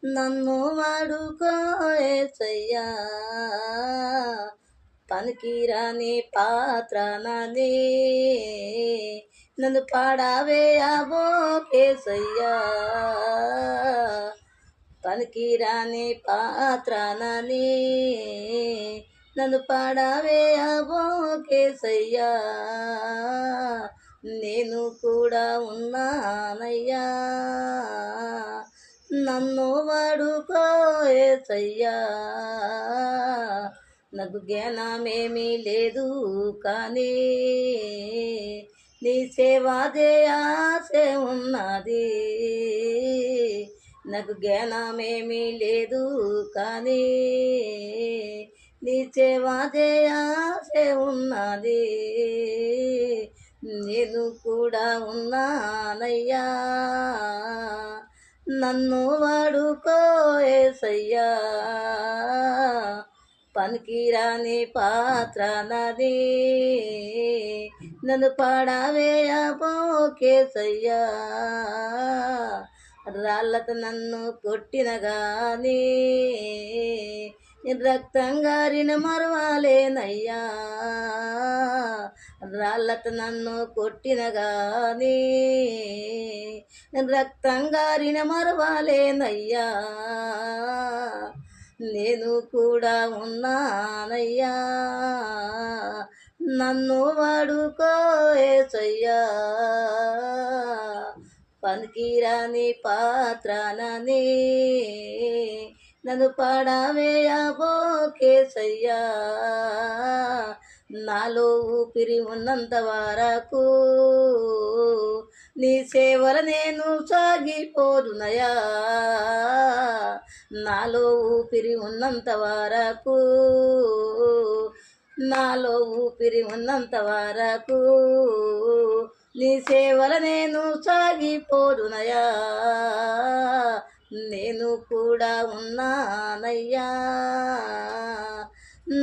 నన్ను వాడుకో యేసయ్యా, పనికిరాని పాత్ర నాదే, నన్ను పాడవేయబోకేసయ్యా, పనికిరాని పాత్ర నాదే, నన్ను పాడవేయబోకేసయ్యా, నేను కూడా ఉన్నానయ్యా, నన్ను వాడుకో యేసయ్యా, నాకు జ్ఞానమేమీ లేదు కానీ నీ సేవ చేయాసే ఉన్నది, నాకు జ్ఞానమేమీ లేదు కానీ నీ సేవ చేయాసే ఉన్నది, నేను కూడా ఉన్నానయ్యా, నన్ను వాడుకో యేసయ్యా, పనికిరాని పాత్ర నాది, నన్ను పాడవేయబోకేసయ్యా, రాళ్ళతో నన్ను కొట్టిన గాని రక్తం గారిన మరవాలేనయ్యా, రాళ్ళతో నన్ను కొట్టిన గాని రక్తం గారిన మరవాలేనయ్యా, నేను కూడా ఉన్నానయ్యా, నన్ను వాడుకో యేసయ్యా, పనికిరాని పాత్ర నాదే, నన్ను పాడవేయబోకేసయ్యా, నాలో ఊపిరి ఉన్నంత వరకు నీ సేవల నేను సాగిపోదునయా, నాలో ఊపిరి ఉన్నంత వరకు, నాలో ఊపిరి ఉన్నంత వరకు నీ సేవల నేను సాగిపోదునయా, నేను కూడా ఉన్నానయ్యా,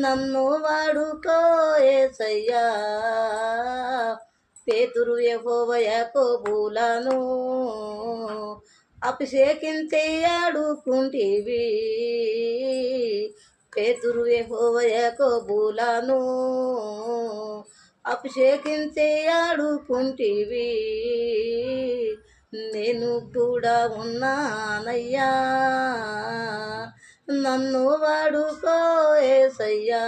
నన్ను వాడుకో యేసయ్యా, పేతురు యెహోవా యాకోబులను అభిషేకించి ఆడుకుంటివి, పేతురు యెహోవా యాకోబులను అభిషేకించి ఆడుకుంటివి, నేను కూడా ఉన్నానయ్యా, నన్ను వాడుకో యేసయ్యా,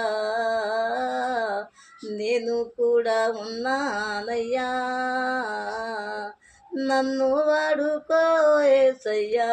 నేను కూడా ఉన్నానయ్యా, నన్ను వాడుకో యేసయ్యా.